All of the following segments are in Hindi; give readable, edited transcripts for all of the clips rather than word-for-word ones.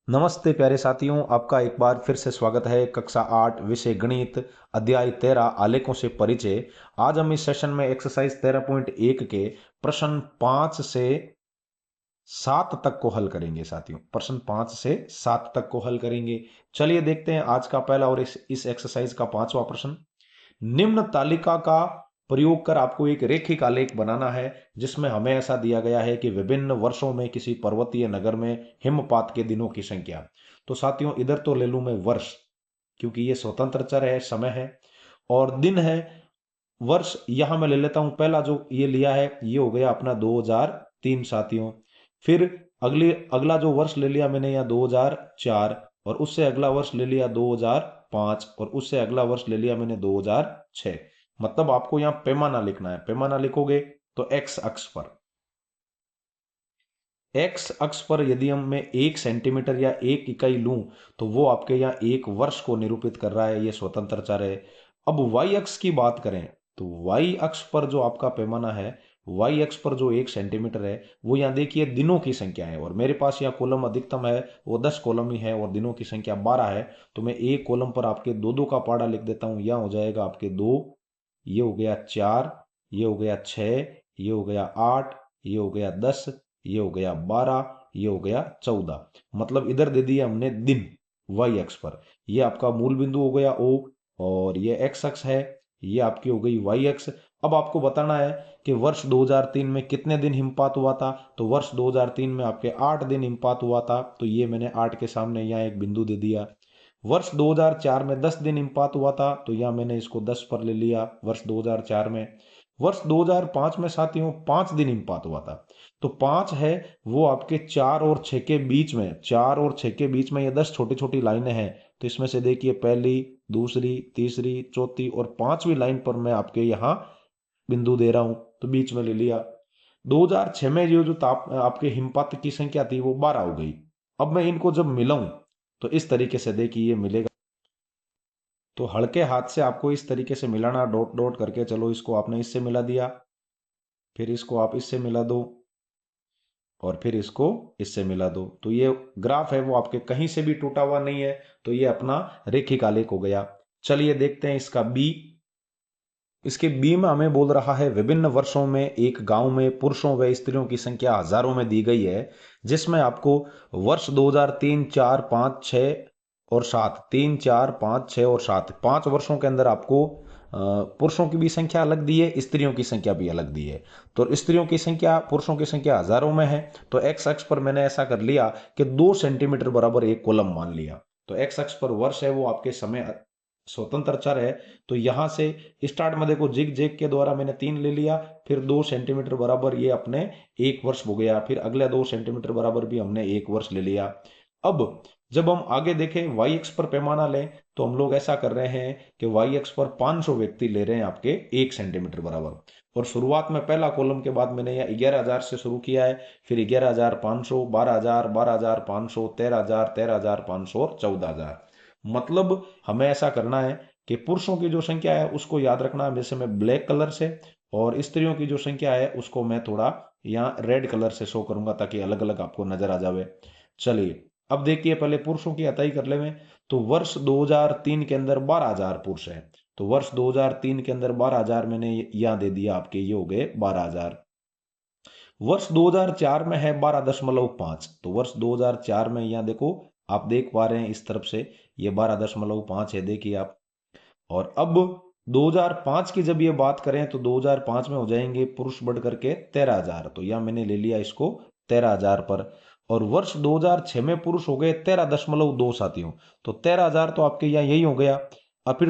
नमस्ते प्यारे साथियों, आपका एक बार फिर से स्वागत है। कक्षा 8 विषय गणित अध्याय 13 आलेखों से परिचय। आज हम इस सेशन में एक्सरसाइज 13.1 के प्रश्न 5 से 7 तक को हल करेंगे। साथियों, प्रश्न 5 से 7 तक को हल करेंगे। चलिए देखते हैं आज का पहला और इस एक्सरसाइज का 5वां प्रश्न। निम्न तालिका का प्रयोग कर आपको एक रेखिक आलेख बनाना है जिसमें हमें ऐसा दिया गया है कि विभिन्न वर्षों में किसी पर्वतीय नगर में हिमपात के दिनों की संख्या। तो साथियों, इधर तो ले लूं मैं वर्ष, क्योंकि ये स्वतंत्र चर है, समय है, और दिन है वर्ष। यहां मैं ले लेता हूं पहला जो ये लिया है, ये हो गया अपना 2003 साथियों। फिर अगला जो वर्ष ले लिया मैंने यहाँ 2004, और उससे अगला वर्ष ले लिया 2005, और उससे अगला वर्ष ले लिया मैंने 2006। मतलब आपको यहाँ पैमाना लिखना है। पैमाना लिखोगे तो एक्स अक्ष पर यदि हम मैं 1 सेंटीमीटर या 1 इकाई लूं तो वो आपके यहाँ एक वर्ष को निरूपित कर रहा है। ये स्वतंत्र चर है। अब वाई अक्ष की बात करें तो वाई अक्ष पर जो आपका पैमाना है, वाई अक्ष पर जो 1 सेंटीमीटर है, वो यहाँ देखिए दिनों की संख्या है, और मेरे पास यहाँ कॉलम अधिकतम है वो 10 कॉलम ही है, और दिनों की संख्या 12 है। तो मैं एक कॉलम पर आपके दो दो का पाड़ा लिख देता हूँ। यहाँ हो जाएगा आपके 2, ये हो गया 4, ये हो गया 6, ये हो गया 8, ये हो गया 10, ये हो गया 12, ये हो गया 14। मतलब इधर दे दिया हमने दिन वाई अक्ष पर। ये आपका मूल बिंदु हो गया ओ, और ये एक्स अक्ष है, ये आपकी हो गई वाई अक्ष। अब आपको बताना है कि वर्ष 2003 में कितने दिन हिमपात हुआ था। तो वर्ष 2003 में आपके 8 दिन हिमपात हुआ था, तो ये मैंने 8 के सामने यहाँ एक बिंदु दे दिया। वर्ष 2004 में 10 दिन हिमपात हुआ था, तो यहाँ मैंने इसको 10 पर ले लिया वर्ष 2004 में। वर्ष 2005 में साथियों 5 दिन हिमपात हुआ था, तो 5 है वो आपके 4 और 6 के बीच में, 4 और 6 के बीच में ये 10 छोटी छोटी लाइनें हैं। तो इसमें से देखिए पहली, दूसरी, तीसरी, चौथी और 5वीं लाइन पर मैं आपके यहाँ बिंदु दे रहा हूं, तो बीच में ले लिया। 2006 में जो जो ताप आपके हिमपात की संख्या थी वो 12 हो गई। अब मैं इनको जब मिलाऊं तो इस तरीके से देखिए ये मिलेगा। तो हल्के हाथ से आपको इस तरीके से मिलाना, डॉट डॉट करके। चलो, इसको आपने इससे मिला दिया, फिर इसको आप इससे मिला दो, और फिर इसको इससे मिला दो। तो ये ग्राफ है वो आपके कहीं से भी टूटा हुआ नहीं है। तो ये अपना रेखिक आलेख हो गया। चलिए देखते हैं इसका बी। इसके बी में हमें बोल रहा है विभिन्न वर्षों में एक गांव में पुरुषों व स्त्रियों की संख्या हजारों में दी गई है, जिसमें आपको वर्ष 2003, 4, 5, 6 और 7, 3, 4, 5, 6 और 7, 5 वर्षों के अंदर आपको पुरुषों की भी संख्या अलग दी है, स्त्रियों की संख्या भी अलग दी है। तो स्त्रियों की संख्या, पुरुषों की संख्या हजारों में है। तो एक्स अक्ष पर मैंने ऐसा कर लिया कि 2 सेंटीमीटर बराबर एक कॉलम मान लिया। तो एक्स अक्ष पर वर्ष है वो आपके समय स्वतंत्र चर है। तो यहां से स्टार्ट में देखो जिग जैग के द्वारा मैंने 3 ले लिया, फिर 2 सेंटीमीटर बराबर ये अपने एक वर्ष हो गया, फिर अगले 2 सेंटीमीटर बराबर भी हमने एक वर्ष ले लिया। अब जब हम आगे देखें वाई एक्स पर पैमाना लें तो हम लोग ऐसा कर रहे हैं कि वाई एक्स पर 500 व्यक्ति ले रहे हैं आपके 1 सेंटीमीटर बराबर। और शुरुआत में पहला कॉलम के बाद मैंने यहाँ 11,000 से शुरू किया है, फिर 11,500, 12,000, 12,500, 13,000, 13,500 और 14,000। मतलब हमें ऐसा करना है कि पुरुषों की जो संख्या है उसको याद रखना है जैसे मैं ब्लैक कलर से, और स्त्रियों की जो संख्या है उसको मैं थोड़ा यहाँ रेड कलर से शो करूंगा ताकि अलग अलग आपको नजर आ जावे। चलिए अब देखिए पहले पुरुषों की अताई कर ले में। तो वर्ष 2003 के अंदर 12,000 पुरुष है। तो वर्ष 2003 के अंदर 12,000 मैंने यहाँ दे दिया आपके, ये हो गए 12,000। वर्ष 2004 में है 12.5। तो वर्ष 2004 में यहाँ देखो, आप देख पा रहे हैं इस तरफ से ये 12.5 है, देखिए आप। और अब 2005 की जब ये बात करें तो 2005 में हो जाएंगे पुरुष बढ़ करके 13,000। तो यह मैंने ले लिया इसको 13,000 पर। और वर्ष 2006 में पुरुष हो गए 13.2 साथियों। तो 13,000 तो आपके यहाँ यही हो गया। और फिर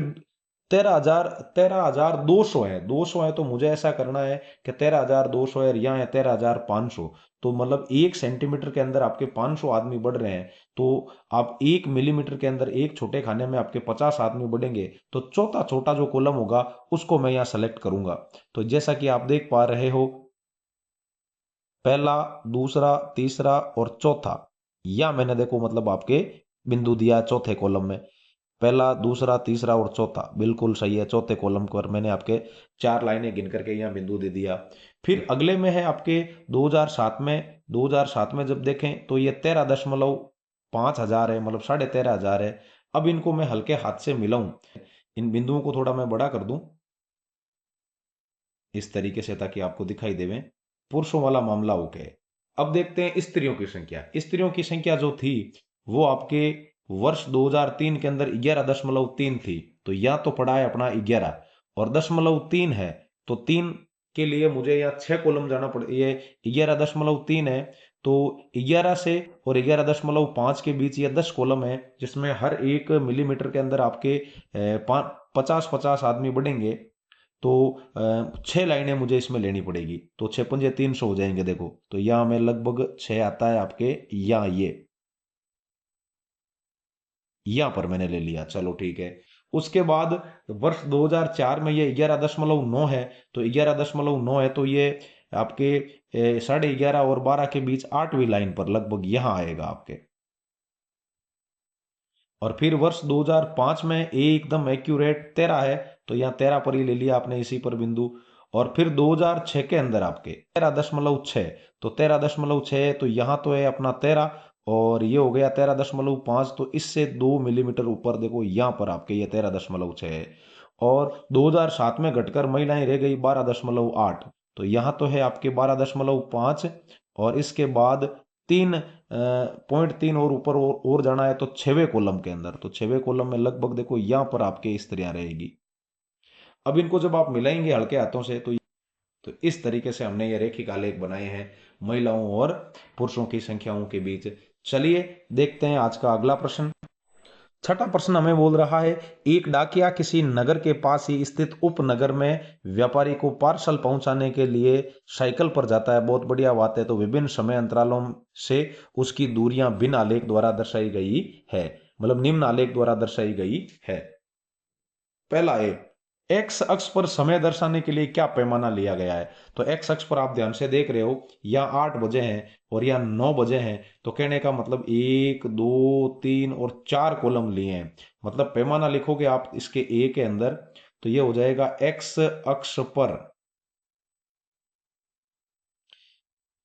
13,000, 13,200 है, 200 है, तो मुझे ऐसा करना है कि 13,200 है, यहाँ है 13,500। तो मतलब 1 सेंटीमीटर के अंदर आपके 500 आदमी बढ़ रहे हैं। तो आप 1 मिलीमीटर के अंदर एक छोटे खाने में आपके 50 आदमी बढ़ेंगे, तो चौथा छोटा जो कॉलम होगा उसको मैं यहाँ सेलेक्ट करूंगा। तो जैसा कि आप देख पा रहे हो, पहला, दूसरा, तीसरा और चौथा, या मैंने देखो मतलब आपके बिंदु दिया चौथे कॉलम में। पहला, दूसरा, तीसरा और चौथा बिल्कुल सही है। चौथे कॉलम पर मैंने आपके 4 लाइनें गिन करके यहाँ बिंदु दे दिया। फिर अगले में है आपके 2007 में। 2007 में जब देखें तो ये 13 दशमलव 5,000 है, मतलब 13,500 है। अब इनको मैं हल्के हाथ से मिलाऊं, इन बिंदुओं को थोड़ा मैं बड़ा कर दूं इस तरीके से ताकि आपको दिखाई देवे। पुरुषों वाला मामला हो गया। अब देखते हैं स्त्रियों की संख्या। स्त्रियों की संख्या जो थी वो आपके वर्ष 2003 के अंदर 11.3 थी। तो या तो पड़ा है अपना 11 और 0.3 है, तो 3 के लिए मुझे यहाँ 6 कॉलम जाना पड़े। ये 11.3 है, तो 11 से और 11.5 के बीच ये 10 कॉलम है, जिसमें हर एक मिलीमीटर के अंदर आपके 50-50 आदमी बढ़ेंगे। तो 6 लाइनें मुझे इसमें लेनी पड़ेगी, तो 6×5 300 हो जाएंगे। देखो तो यहाँ में लगभग 6 आता है आपके, यहाँ यहाँ पर मैंने ले लिया, चलो ठीक है। उसके बाद वर्ष 2004 में ये 11.9 है, तो 11.9 है तो ये आपके 11:30 और 12 के बीच 8वीं लाइन पर लगभग यहाँ आएगा आपके। और फिर वर्ष 2005 में ए एकदम एक्यूरेट 13 है, तो यहाँ 13 पर ही ले लिया आपने, इसी पर बिंदु। और फिर 2006 के अंदर आपके 13.6, तो 13.6 तो यहाँ तो है अपना 13, और ये हो गया 13.5, तो इससे 2 मिलीमीटर ऊपर देखो यहाँ पर आपके ये 13.6 है। और 2007 में घटकर महिलाएं रह गई 12.8, तो यहाँ तो है आपके 12.5, और इसके बाद 3.3 और ऊपर और जाना है तो 6वें कॉलम के अंदर, तो 6वें कॉलम में लगभग देखो यहाँ पर आपके स्त्रियां रहेगी। अब इनको जब आप मिलाएंगे हल्के हाथों से, तो इस तरीके से हमने ये रेखिक आलेख बनाए हैं महिलाओं और पुरुषों की संख्याओं के बीच। चलिए देखते हैं आज का अगला प्रश्न। छठा प्रश्न हमें बोल रहा है, एक डाकिया किसी नगर के पास ही स्थित उपनगर में व्यापारी को पार्सल पहुंचाने के लिए साइकिल पर जाता है। बहुत बढ़िया बात है। तो विभिन्न समय अंतरालों से उसकी दूरियां भिन्न आलेख द्वारा दर्शाई गई है, मतलब निम्न आलेख द्वारा दर्शाई गई है। पहला है, एक्स अक्ष पर समय दर्शाने के लिए क्या पैमाना लिया गया है। तो एक्स अक्ष पर आप ध्यान से देख रहे हो, या 8 बजे हैं और या 9 बजे हैं, तो कहने का मतलब 1 2 3 और 4 कॉलम लिए हैं। मतलब पैमाना लिखोगे आप इसके ए के अंदर, तो ये हो जाएगा एक्स अक्ष पर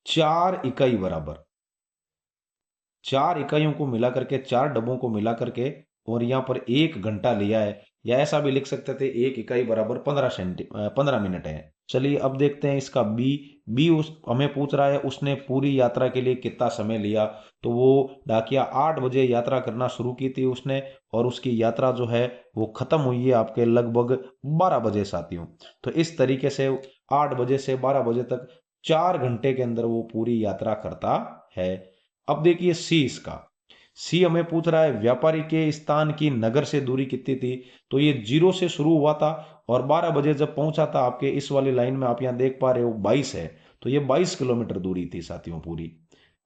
4 इकाई बराबर, 4 इकाइयों को मिला करके, 4 डब्बों को मिला करके, और यहाँ पर 1 घंटा लिया है। या ऐसा भी लिख सकते थे 1 इकाई बराबर 15 मिनट है। चलिए अब देखते हैं इसका बी। बी उस हमें पूछ रहा है उसने पूरी यात्रा के लिए कितना समय लिया। तो वो डाकिया 8 बजे यात्रा करना शुरू की थी उसने, और उसकी यात्रा जो है वो खत्म हुई है आपके लगभग 12 बजे साथियों। तो इस तरीके से 8 बजे से 12 बजे तक 4 घंटे के अंदर वो पूरी यात्रा करता है। अब देखिए सी इसका। सी हमें पूछ रहा है व्यापारी के स्थान की नगर से दूरी कितनी थी। तो ये 0 से शुरू हुआ था और 12 बजे जब पहुंचा था आपके, इस वाली लाइन में आप यहां देख पा रहे हो 22 है, तो ये 22 किलोमीटर दूरी थी साथियों पूरी।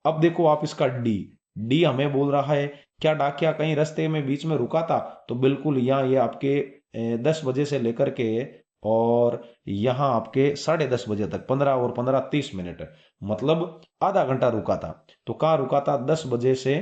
अब देखो आप इसका डी। डी हमें बोल रहा है क्या डाकिया कहीं रास्ते में बीच में रुका था। तो बिल्कुल यहाँ ये आपके 10 बजे से लेकर के और यहाँ आपके 10:30 बजे तक 15 और 15 30 मिनट, मतलब आधा घंटा रुका था। तो कहाँ रुका था, 10 बजे से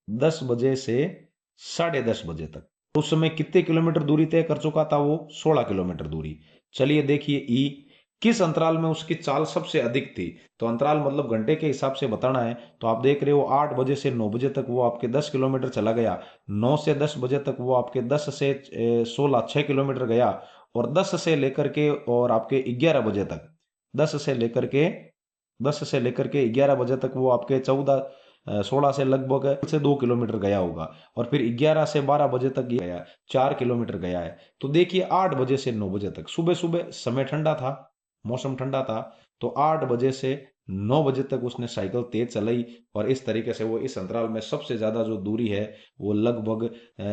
10:30 बजे तक। तो उस समय कितने किलोमीटर दूरी तय कर चुका था वो, 16 किलोमीटर दूरी। चलिए देखिए ई, किस अंतराल में उसकी चाल सबसे अधिक थी। तो अंतराल मतलब घंटे के हिसाब से बताना है। तो आप देख रहे हो 8 बजे से 9 बजे तक वो आपके 10 किलोमीटर चला गया, 9 से 10 बजे तक वो आपके 10 से 16 6 किलोमीटर गया, और 10 से लेकर के और आपके 11 बजे तक, 10 से लेकर के 11 बजे तक वो आपके 16 से लगभग से 2 किलोमीटर गया होगा। और फिर 11 से 12 बजे तक ये गया, 4 किलोमीटर गया है। तो देखिए 8 बजे से 9 बजे तक, सुबह सुबह समय ठंडा था, मौसम ठंडा था, तो 8 बजे से 9 बजे तक उसने साइकिल तेज चलाई, और इस तरीके से वो इस अंतराल में सबसे ज्यादा जो दूरी है वो लगभग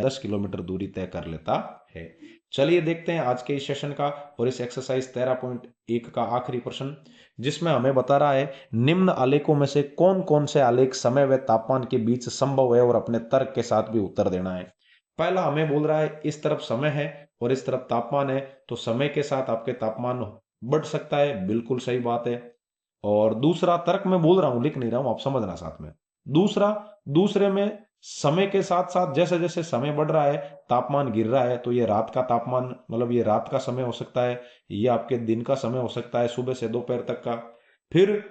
10 किलोमीटर दूरी तय कर लेता है। चलिए देखते हैं आज के इस सेशन का और इस एक्सरसाइज 13.1 का आखिरी प्रश्न, जिसमें हमें बता रहा है निम्न आलेखों में से कौन कौन से आलेख समय व तापमान के बीच संभव है, और अपने तर्क के साथ भी उत्तर देना है। पहला हमें बोल रहा है इस तरफ समय है और इस तरफ तापमान है, तो समय के साथ आपके तापमान बढ़ सकता है, बिल्कुल सही बात है। और दूसरा तर्क मैं बोल रहा हूं, लिख नहीं रहा हूं, आप समझना साथ में। दूसरा, दूसरे में समय के साथ साथ जैसे जैसे समय बढ़ रहा है तापमान गिर रहा है, तो ये रात का तापमान, मतलब ये रात का समय हो सकता है, ये आपके दिन का समय हो सकता है, सुबह से दोपहर तक का। फिर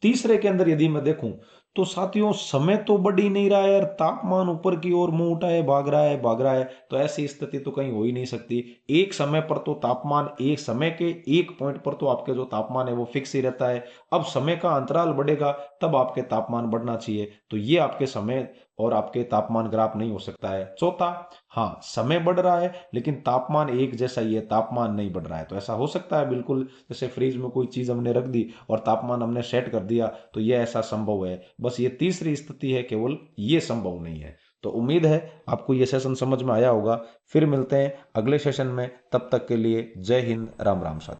तीसरे के अंदर यदि मैं देखूं, तो साथियों समय तो बढ़ ही नहीं रहा है यार, तापमान ऊपर की ओर मुंह उठाए भाग रहा है भाग रहा है। तो ऐसी स्थिति तो कहीं हो ही नहीं सकती। एक समय पर तो तापमान, एक समय के एक पॉइंट पर तो आपके जो तापमान है वो फिक्स ही रहता है। अब समय का अंतराल बढ़ेगा तब आपके तापमान बढ़ना चाहिए। तो ये आपके समय और आपके तापमान ग्राफ नहीं हो सकता है। चौथा, हाँ समय बढ़ रहा है लेकिन तापमान एक जैसा ही है, तापमान नहीं बढ़ रहा है। तो ऐसा हो सकता है बिल्कुल, जैसे फ्रिज में कोई चीज हमने रख दी और तापमान हमने सेट कर दिया, तो ये ऐसा संभव है। बस ये तीसरी स्थिति है, केवल ये संभव नहीं है। तो उम्मीद है आपको ये सेशन समझ में आया होगा। फिर मिलते हैं अगले सेशन में, तब तक के लिए जय हिंद, राम राम साथी।